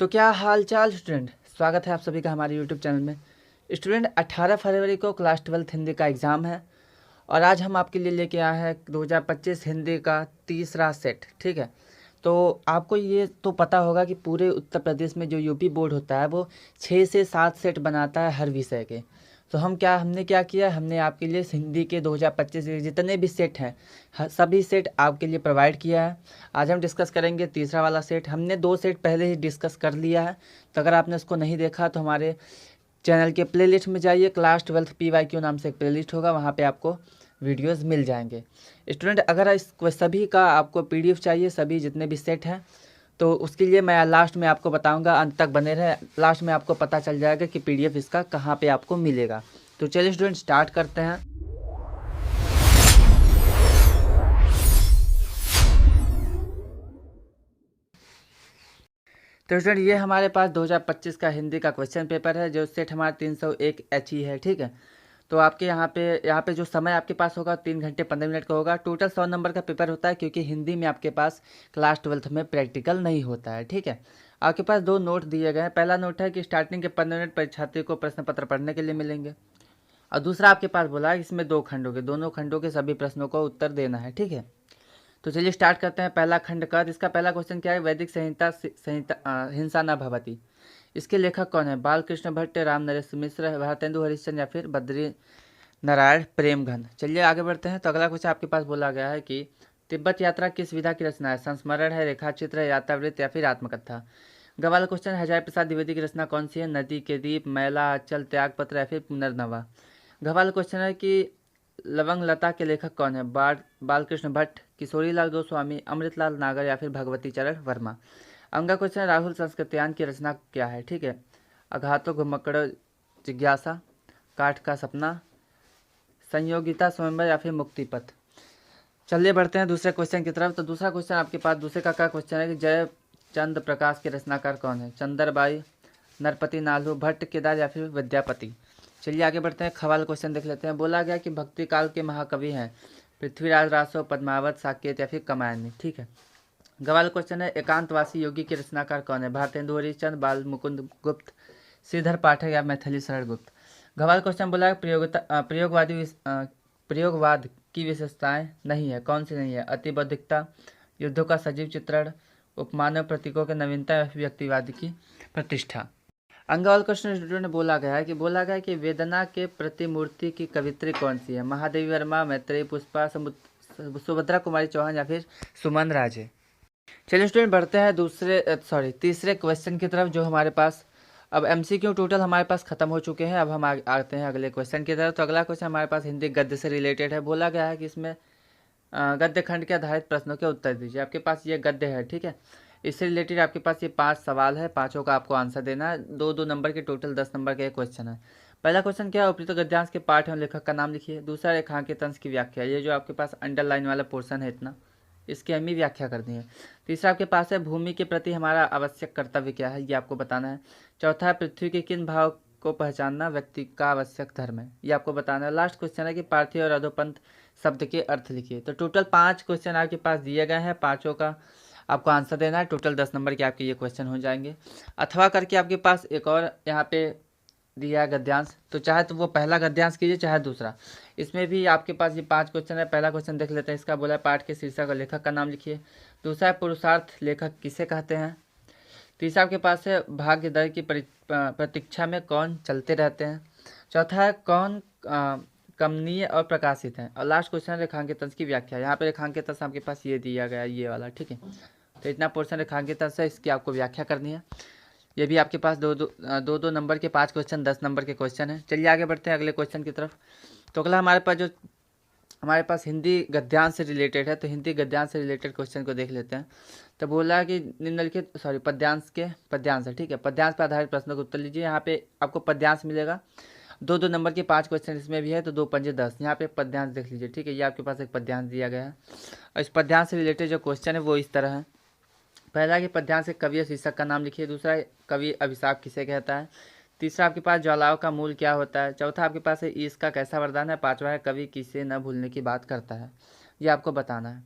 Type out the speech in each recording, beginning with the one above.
तो क्या हाल चाल स्टूडेंट, स्वागत है आप सभी का हमारे यूट्यूब चैनल में। स्टूडेंट 18 फरवरी को क्लास 12 हिंदी का एग्ज़ाम है और आज हम आपके लिए लेके आए हैं 2025 हिंदी का तीसरा सेट। ठीक है, तो आपको ये तो पता होगा कि पूरे उत्तर प्रदेश में जो यूपी बोर्ड होता है वो 6 से 7 सेट बनाता है हर विषय के। तो हमने क्या किया, हमने आपके लिए हिंदी के 2025 के जितने भी सेट हैं सभी सेट आपके लिए प्रोवाइड किया है। आज हम डिस्कस करेंगे तीसरा वाला सेट। हमने 2 सेट पहले ही डिस्कस कर लिया है, तो अगर आपने उसको नहीं देखा तो हमारे चैनल के प्लेलिस्ट में जाइए। क्लास 12 PYQ नाम से एक प्लेलिस्ट होगा, वहाँ पे आपको वीडियोस मिल जाएंगे। स्टूडेंट, अगर इस सभी का आपको PDF चाहिए, सभी जितने भी सेट हैं, तो उसके लिए मैं लास्ट में आपको बताऊंगा, अंत तक बने रहे। लास्ट में आपको पता चल जाएगा कि PDF इसका कहाँ पे आपको मिलेगा। तो चलिए स्टूडेंट स्टार्ट करते हैं। तो स्टूडेंट, ये हमारे पास 2025 का हिंदी का क्वेश्चन पेपर है, जो सेट हमारा 301 HE है। ठीक है, तो आपके यहाँ पे जो समय आपके पास होगा 3 घंटे 15 मिनट का होगा। टोटल 100 नंबर का पेपर होता है, क्योंकि हिंदी में आपके पास क्लास 12 में प्रैक्टिकल नहीं होता है। ठीक है, आपके पास 2 नोट दिए गए हैं। पहला नोट है कि स्टार्टिंग के 15 मिनट परीक्षार्थी को प्रश्न पत्र पढ़ने के लिए मिलेंगे, और दूसरा आपके पास बोला है इसमें 2 खंडों के, दोनों खंडों के सभी प्रश्नों को उत्तर देना है। ठीक है, तो चलिए स्टार्ट करते हैं। पहला खंड का इसका पहला क्वेश्चन क्या है, वैदिक संहिता संहिता हिंसा न भवति। इसके लेखक कौन है? बालकृष्ण भट्ट, राम नरेश मिश्र, भारतेंदु हरिश्चंद्र या फिर बद्री नारायण प्रेमघन। चलिए आगे बढ़ते हैं। तो अगला क्वेश्चन आपके पास बोला गया है कि तिब्बत यात्रा किस विधा की रचना है? संस्मरण है, रेखाचित्र है, यात्रावृत्त या फिर आत्मकथा। गवाल क्वेश्चन, हजारी प्रसाद द्विवेदी की रचना कौन सी है? नदी के दीप, मैला, अचल, त्यागपत्र या फिर पुनर्नवा। गवाल क्वेश्चन है कि लवंग लता के लेखक कौन है? बालकृष्ण भट्ट, किशोरीलाल गोस्वामी, अमृतलाल नागर या फिर भगवती चरण वर्मा। अंगा क्वेश्चन, राहुल संस्कृत्यायन की रचना क्या है? ठीक है, अघातो घुमक्कड़ जिज्ञासा, काठ का सपना, संयोगिता स्वयंवर या फिर मुक्ति पथ। चलिए बढ़ते हैं दूसरे क्वेश्चन की तरफ। तो दूसरा क्वेश्चन आपके पास दूसरे का क्या क्वेश्चन है कि जय चंद प्रकाश के रचनाकार कौन है? चंदरबाई, नरपति नालू, भट्ट केदार या फिर विद्यापति। चलिए आगे बढ़ते हैं, खवाल क्वेश्चन देख लेते हैं। बोला गया कि भक्ति काल के महाकवि हैं पृथ्वीराज रासो, पद्मावत, साकेत या फिर कमायनी। ठीक है, गवाल क्वेश्चन है, एकांतवासी योगी के रचनाकार कौन है? भारतेंदु हरिश्चंद्र, बाल मुकुंद गुप्त, श्रीधर पाठक या मैथिली शरण गुप्त। गवाल क्वेश्चन बोला है प्रयोगवाद की विशेषताएं नहीं है, कौन सी नहीं है? अतिबौद्धिकता, युद्धों का सजीव चित्रण, उपमानव प्रतीकों के नवीनता या व्यक्तिवाद की प्रतिष्ठा। अंगवाल क्वेश्चन स्टूडेंट बोला गया है कि वेदना के प्रतिमूर्ति की कवित्री कौन सी है? महादेवी वर्मा, मैत्रेयी पुष्पा, सुभद्रा कुमारी चौहान या फिर सुमन राजे। चलिए स्टूडेंट बढ़ते हैं तीसरे क्वेश्चन की तरफ, जो हमारे पास अब MCQ टोटल हमारे पास खत्म हो चुके हैं। अब हम आते हैं अगले क्वेश्चन की तरफ। तो अगला क्वेश्चन हमारे पास हिंदी गद्य से रिलेटेड है। बोला गया है कि इसमें गद्य खंड के आधारित प्रश्नों के उत्तर दीजिए। आपके पास ये गद्य है। ठीक है, इससे रिलेटेड आपके पास ये 5 सवाल है, पाँचों का आपको आंसर देना है। 2-2 नंबर के टोटल 10 नंबर का एक क्वेश्चन है। पहला क्वेश्चन क्या है, उपयुक्त गद्यांश के पाठ एवं लेखक का नाम लिखिए। दूसरा, रेखांकित अंश की व्याख्या, ये जो आपके पास अंडरलाइन वाला पोर्शन है इतना, इसकी हमें व्याख्या करनी है। तीसरा आपके पास है, भूमि के प्रति हमारा आवश्यक कर्तव्य क्या है, ये आपको बताना है। चौथा है, पृथ्वी के किन भाव को पहचानना व्यक्ति का आवश्यक धर्म है, ये आपको बताना है। लास्ट क्वेश्चन है कि पार्थिव और अधोपंथ शब्द के अर्थ लिखिए। तो टोटल 5 क्वेश्चन आपके पास दिए गए हैं, पाँचों का आपको आंसर देना है। टोटल 10 नंबर के आपके ये क्वेश्चन हो जाएंगे। अथवा करके आपके पास एक और यहाँ पे दिया है गद्यांश, तो चाहे तो वो पहला गद्यांश कीजिए चाहे दूसरा। इसमें भी आपके पास ये 5 क्वेश्चन है। पहला क्वेश्चन देख लेते हैं। इसका बोला है, पाठ के शीर्षक और लेखक का नाम लिखिए। दूसरा है, पुरुषार्थ लेखक किसे कहते हैं। तीसरा आपके पास है, भाग्य दर की प्रतीक्षा में कौन चलते रहते हैं। चौथा है, कौन कमनीय और प्रकाशित है। और लास्ट क्वेश्चन रेखांकित अंश की व्याख्या। यहाँ पे रेखांकित अंश आपके पास ये दिया गया, ये वाला। ठीक है, तो इतना पोर्शन रेखांकित अंश है, इसकी आपको व्याख्या करनी है। ये भी आपके पास दो नंबर के 5 क्वेश्चन 10 नंबर के क्वेश्चन हैं। चलिए आगे बढ़ते हैं अगले क्वेश्चन की तरफ। तो अगला हमारे पास हिंदी गद्यांश से रिलेटेड है, तो हिंदी गद्यांश से रिलेटेड क्वेश्चन को देख लेते हैं। तो बोला है कि निम्नलिखित पद्यांश है। ठीक है, पद्यांश पर आधारित प्रश्नों का उत्तर लीजिए। यहाँ पे आपको पद्यांश मिलेगा, 2-2 नंबर के 5 क्वेश्चन इसमें भी है, तो 2 पंजे 10। यहाँ पे पद्यांश देख लीजिए। ठीक है, ये आपके पास एक पद्यांश दिया गया है, और इस पद्यांश से रिलेटेड जो क्वेश्चन है वो इस तरह है। पहला कि पद्यांश से कवि और शीर्षक का नाम लिखिए। दूसरा, कवि अभिशाप किसे कहता है। तीसरा आपके पास, ज्वालाओं का मूल क्या होता है। चौथा आपके पास है, ईश का कैसा वरदान है। पांचवा है, कवि किसे न भूलने की बात करता है, ये आपको बताना है।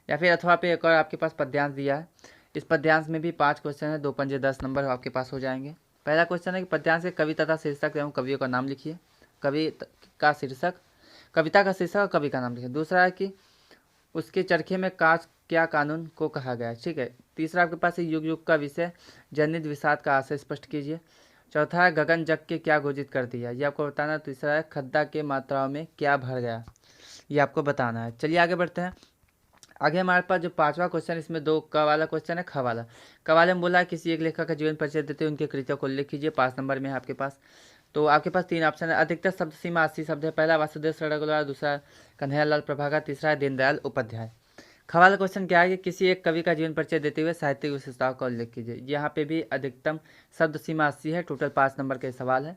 या फिर अथवा पे एक और आपके पास पद्यांश दिया है, इस पद्यांश में भी 5 क्वेश्चन है, 2 पंजे 10 नंबर आपके पास हो जाएंगे। पहला क्वेश्चन है कि पद्यांश के कवि तथा शीर्षक एवं कवियों का नाम लिखिए। का शीर्षक, कविता का शीर्षक और कवि का नाम लिखिए। दूसरा है कि उसके चरखे में काज क्या कानून को कहा गया है, ठीक है। तीसरा आपके पास है युग युग का विषय जनित विषाद का आशय स्पष्ट कीजिए। चौथा है गगन जग के क्या घोषित कर दिया, ये आपको बताना। तीसरा है खद्दा के मात्राओं में क्या भर गया, ये आपको बताना है। चलिए आगे बढ़ते हैं। आगे हमारे पास जो 5वां क्वेश्चन, इसमें 2 क वाला क्वेश्चन है, ख वाला। क वाले में बोला है किसी एक लेखक का जीवन परिचय देते हुए उनके कृतियों को उल्लेख कीजिए। 5 नंबर में है आपके पास। तो आपके पास 3 ऑप्शन है। अधिकतर शब्द सीमा 80 शब्द है। पहला वासुदेव सरगुलवार, दूसरा कन्हैयालाल प्रभाकर, तीसरा है दीनदयाल उपाध्याय। ख वाला क्वेश्चन क्या है कि किसी एक कवि का जीवन परिचय देते हुए साहित्यिक विशेषताओं का उल्लेख कीजिए। यहाँ पे भी अधिकतम शब्द सीमा 80 है। टोटल 5 नंबर के सवाल है।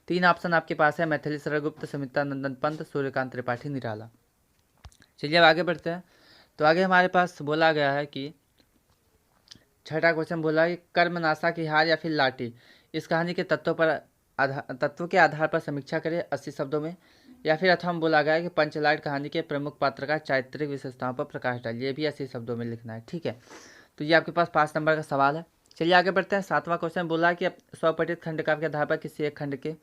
3 ऑप्शन आपके पास है, मैथिली सरगुप्त, सुमित्रा नंदन पंत, सूर्यकांत त्रिपाठी, निराला। चलिए अब आगे बढ़ते हैं। तो आगे हमारे पास बोला गया है कि 6ठा क्वेश्चन बोला है कि कर्मनाशा की हार या फिर लाठी, इस कहानी के तत्व के आधार पर समीक्षा करें 80 शब्दों में। या फिर अथवा बोला गया है कि पंचलाट कहानी के प्रमुख पात्र का चारित्रिक विशेषताओं पर प्रकाश डालिए, ये भी 80 शब्दों में लिखना है, ठीक है। तो ये आपके पास 5 नंबर का सवाल है। चलिए आगे बढ़ते हैं। 7वां क्वेश्चन बोला है कि स्वपठित खंडकाव्य के आधार पर किसी एक खंड के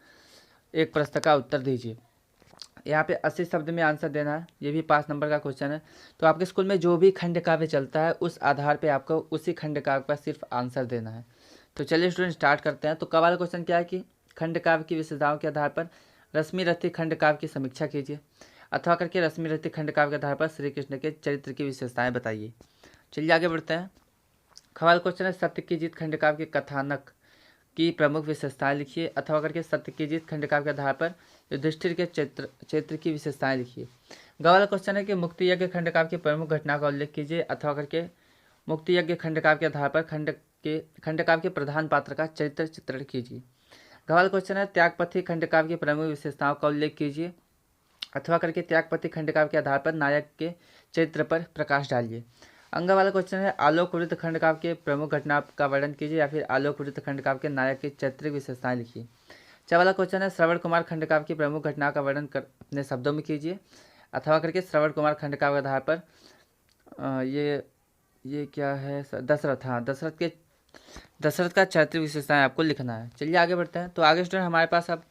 एक प्रश्न का उत्तर दीजिए। यहाँ पे 80 शब्द में आंसर देना है, ये भी 5 नंबर का क्वेश्चन है। तो आपके स्कूल में जो भी खंड काव्य चलता है उस आधार पे आपको उसी खंड काव्य का सिर्फ आंसर देना है। तो चलिए स्टूडेंट स्टार्ट करते हैं। तो क वाला क्वेश्चन क्या है कि खंड काव्य की विशेषताओं के आधार पर रश्मि रथी खंड काव्य की समीक्षा कीजिए। अथवा करके रश्मि रथी खंड काव्य के आधार पर श्री कृष्ण के चरित्र की विशेषताएं बताइए। चलिए आगे बढ़ते हैं। ख वाला क्वेश्चन है सत्य की जीत खंड काव्य के कथानक की प्रमुख विशेषताएं लिखिए। अथवा करके सत्य की जीत खंडकाव्य के आधार पर युधिष्ठिर के चरित्र की विशेषताएं लिखिए। ग वाला क्वेश्चन है कि मुक्ति यज्ञ खंडकाव्य की प्रमुख घटना का उल्लेख कीजिए। अथवा करके मुक्ति यज्ञ खंडकाव्य के आधार पर खंडकाव्य के प्रधान पात्र का चरित्र चित्रण कीजिए। घ वाला क्वेश्चन है त्यागपथी खंडकाव्य की प्रमुख विशेषताओं का उल्लेख कीजिए। अथवा करके त्यागपथी खंडकाव्य के आधार पर नायक के चरित्र पर प्रकाश डालिए। अंग वाला क्वेश्चन है आलोक वृत्त खंडकाव्य के प्रमुख घटना का वर्णन कीजिए। या फिर आलोक वृत्त खंडकाव्य के नायक की चारित्रिक विशेषताएं लिखिए। च वाला क्वेश्चन है श्रवण कुमार खंडकाव्य की प्रमुख घटना का वर्णन अपने शब्दों में कीजिए। अथवा करके श्रवण कुमार खंडकाव्य के आधार पर ये क्या है, दशरथ, हाँ दशरथ का चारित्रिक विशेषताएं आपको लिखना है। चलिए आगे बढ़ते हैं। तो आगे स्टूडेंट हमारे पास अब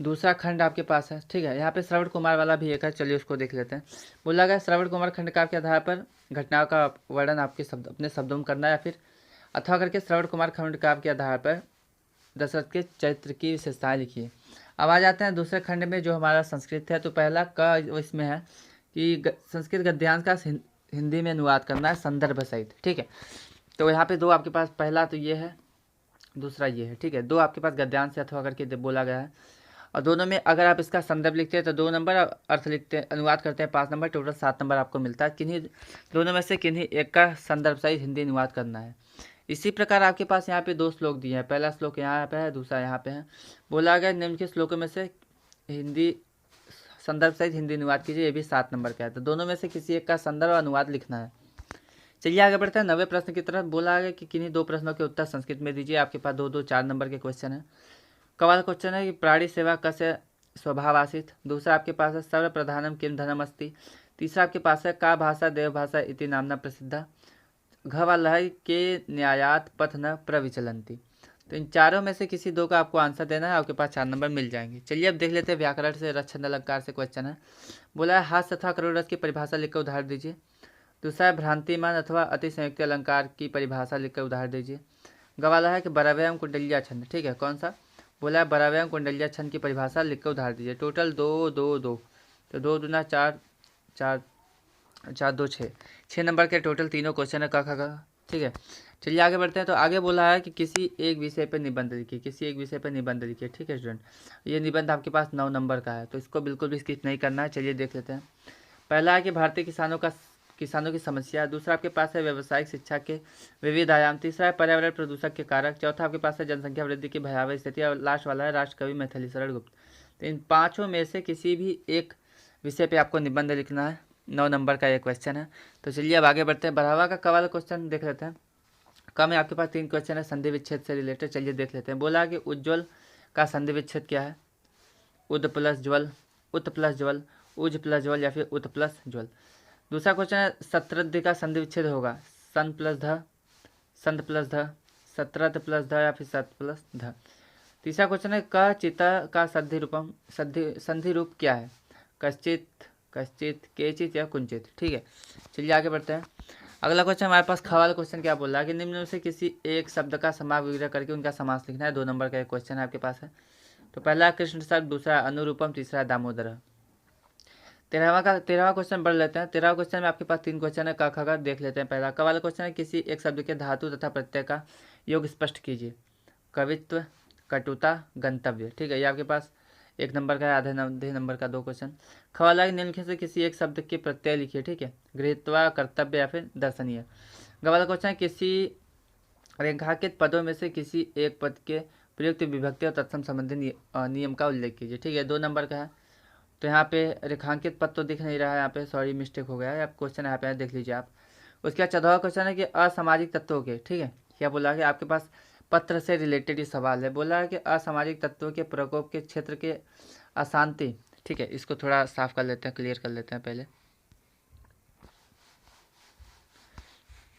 दूसरा खंड आपके पास है, ठीक है। यहाँ पे श्रवण कुमार वाला भी एक है, चलिए उसको देख लेते हैं। बोला गया श्रवण कुमार खंडकाव्य के आधार पर घटनाओं का वर्णन आपके अपने शब्दों में करना है। या फिर अथवा करके श्रवण कुमार खंडकाव्य के आधार पर दशरथ के चरित्र की विशेषताएं लिखिए। अब आ जाते हैं दूसरे खंड में जो हमारा संस्कृत है। तो पहला का इसमें है कि संस्कृत गद्यांश का हिंदी में अनुवाद करना है संदर्भ सहित, ठीक है। तो यहाँ पे 2 आपके पास, पहला तो ये है, दूसरा ये है, ठीक है। 2 आपके पास गद्यांश से अथवा करके बोला गया है। और दोनों में अगर आप इसका संदर्भ लिखते हैं तो 2 नंबर, अर्थ लिखते हैं अनुवाद करते हैं 5 नंबर, टोटल 7 नंबर आपको मिलता है। किन्हीं दोनों में से किन्हीं एक का संदर्भ सहित हिंदी अनुवाद करना है। इसी प्रकार आपके पास यहाँ पे 2 श्लोक दिए हैं। पहला श्लोक यहाँ पे है, दूसरा यहाँ पे है। बोला गया निम्न के श्लोकों में से हिंदी संदर्भ सहित हिंदी अनुवाद कीजिए, ये भी 7 नंबर का है। तो दोनों में से किसी एक का संदर्भ और अनुवाद लिखना है। चलिए आगे बढ़ते हैं 90वें प्रश्न की तरफ। बोला गया कि किन्हीं 2 प्रश्नों के उत्तर संस्कृत में दीजिए। आपके पास 2 4 नंबर के क्वेश्चन है। कवाल क्वेश्चन है कि प्राणी सेवा कस्य स्वभाव आसित। दूसरा आपके पास है सर्व प्रधानम किम धनम अस्ति। तीसरा आपके पास है का भाषा देव भाषा इति नामना प्रसिद्धा। घ वाला है के न्यायात पथ न प्रविचलंती। तो इन चारों में से किसी 2 का आपको आंसर देना है। आपके पास 4 नंबर मिल जाएंगे। चलिए अब देख लेते हैं व्याकरण से, रक्षण अलंकार से क्वेश्चन है। बोला है हास्य तथा करुण रस की परिभाषा लिखकर उदाहरण दीजिए। दूसरा है भ्रांतिमान अथवा अति संयुक्त अलंकार की परिभाषा लिखकर उदाहरण दीजिए। ग वाला है कि बराव्याम कुंडलिया छंद, ठीक है। कौन सा? बोला है बराव्याम कुंडलिया छंद की परिभाषा लिखकर उदाहरण दीजिए। टोटल 2 2 2, तो 2 दूना 4 4 4 2 6 नंबर के टोटल तीनों क्वेश्चन है का, ठीक है। चलिए आगे बढ़ते हैं। तो आगे बोला है कि किसी एक विषय पर निबंध लिखिए, किसी एक विषय पर निबंध लिखिए, ठीक है स्टूडेंट। ये निबंध आपके पास 9 नंबर का है, तो इसको बिल्कुल भी स्किप नहीं करना है। चलिए देख लेते हैं। पहला है कि भारतीय किसानों की समस्या। दूसरा आपके पास है व्यावसायिक शिक्षा के विविध आयाम। तीसरा है पर्यावरण प्रदूषण के कारक। चौथा आपके पास है जनसंख्या वृद्धि की भयावह स्थिति। और लास्ट वाला है राष्ट्रकवि मैथिली शरण गुप्त। तो इन 5 में से किसी भी एक विषय पे आपको निबंध लिखना है। 9 नंबर का ये क्वेश्चन है। तो चलिए अब आगे बढ़ते हैं। बढ़ावा का कवाल क्वेश्चन देख लेते हैं। कम में आपके पास 3 क्वेश्चन है संधि विच्छेद से रिलेटेड। चलिए देख लेते हैं। बोला कि उज्ज्वल का संधि विच्छेद क्या है? उद प्लस ज्वल, उत प्लस ज्वल, उज प्लस ज्वल या फिर उत प्लस ज्वल। दूसरा क्वेश्चन है शतरद्धि का संधि विच्छेद होगा सन प्लस ध, संध प्लस ध, सत्रत प्लस ध या फिर सत प्लस ध। तीसरा क्वेश्चन है क चिता का संधि रूपम संधि रूप क्या है? कश्चित, कश्चित, केचित या कुंचित। ठीक है, चलिए आगे बढ़ते हैं। अगला क्वेश्चन हमारे पास ख वाला क्वेश्चन क्या बोल रहा है कि निम्न में से किसी एक शब्द का समास विग्रह करके उनका समास लिखना है। 2 नंबर का एक क्वेश्चन है आपके पास है। तो पहला कृष्ण सर, दूसरा अनुरूपम, तीसरा दामोदर। 13वां क्वेश्चन पढ़ लेते हैं। 13वां क्वेश्चन में आपके पास 3 क्वेश्चन है। क ख ग देख लेते हैं। पहला क वाला क्वेश्चन है किसी एक शब्द के धातु तथा प्रत्यय का योग स्पष्ट कीजिए। कवित्व, कटुता, गंतव्य। ठीक है, ये आपके पास 1 नंबर का है, आधे नंबर का 2 क्वेश्चन। ख वाला निम्नलिखित से किसी एक शब्द के प्रत्यय लिखिए। ठीक है, गृहीत्वा, कर्तव्य या फिर दर्शनीय। ग वाला क्वेश्चन है किसी रेखांकित पदों में से किसी एक पद के प्रयुक्त विभक्ति और तत्सम संबंधी नियम का उल्लेख कीजिए। ठीक है, 2 नंबर का है। तो यहाँ पे रेखांकित पद तो दिख नहीं रहा है, यहाँ पे सॉरी मिस्टेक हो गया है। आप क्वेश्चन यहाँ पे देख लीजिए आप। उसके बाद 14वां क्वेश्चन है कि असामाजिक तत्वों के, ठीक है, क्या बोला है कि आपके पास पत्र से रिलेटेड ही सवाल है। बोला है कि असामाजिक तत्वों के प्रकोप के क्षेत्र के अशांति। ठीक है, इसको थोड़ा साफ कर लेते हैं, क्लियर कर लेते हैं पहले।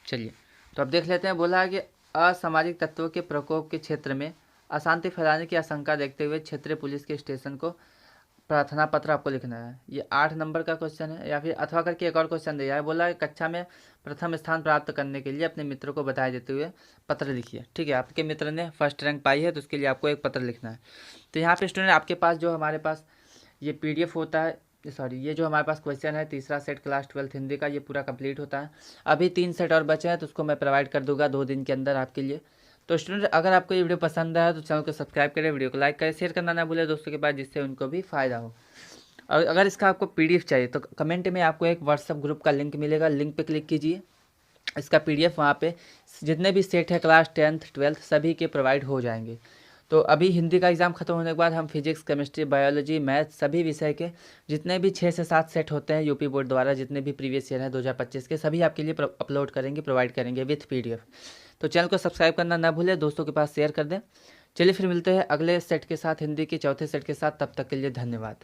चलिए, तो अब देख लेते हैं। बोला है कि असामाजिक तत्वों के प्रकोप के क्षेत्र में अशांति फैलाने की आशंका देखते हुए क्षेत्रीय पुलिस के स्टेशन को प्रार्थना पत्र आपको लिखना है। ये 8 नंबर का क्वेश्चन है। या फिर अथवा करके एक और क्वेश्चन दिया है। बोला है कक्षा में प्रथम स्थान प्राप्त करने के लिए अपने मित्रों को बधाई देते हुए पत्र लिखिए। ठीक है, आपके मित्र ने फर्स्ट रैंक पाई है तो उसके लिए आपको एक पत्र लिखना है। तो यहाँ पे स्टूडेंट आपके पास जो हमारे पास ये PDF होता है, सॉरी ये जो हमारे पास क्वेश्चन है तीसरा सेट क्लास 12 हिंदी का, ये पूरा कंप्लीट होता है। अभी 3 सेट और बचे हैं तो उसको मैं प्रोवाइड कर दूंगा 2 दिन के अंदर आपके लिए। तो स्टूडेंट अगर आपको ये वीडियो पसंद आया तो चैनल को सब्सक्राइब करें, वीडियो को लाइक करें, शेयर करना ना भूलें दोस्तों के पास, जिससे उनको भी फ़ायदा हो। और अगर इसका आपको PDF चाहिए तो कमेंट में आपको एक व्हाट्सअप ग्रुप का लिंक मिलेगा, लिंक पे क्लिक कीजिए। इसका PDF वहाँ पे जितने भी सेट है क्लास 10th 12th सभी के प्रोवाइड हो जाएंगे। तो अभी हिंदी का एग्ज़ाम खत्म होने के बाद हम फिजिक्स, केमिस्ट्री, बायोलॉजी, मैथ सभी विषय के जितने भी 6 से 7 सेट होते हैं यूपी बोर्ड द्वारा, जितने भी प्रीवियस ईयर हैं 2025 के, सभी आपके लिए अपलोड करेंगे, प्रोवाइड करेंगे विथ PDF। तो चैनल को सब्सक्राइब करना ना भूलें, दोस्तों के पास शेयर कर दें। चलिए फिर मिलते हैं अगले सेट के साथ, हिंदी के चौथे सेट के साथ। तब तक के लिए धन्यवाद।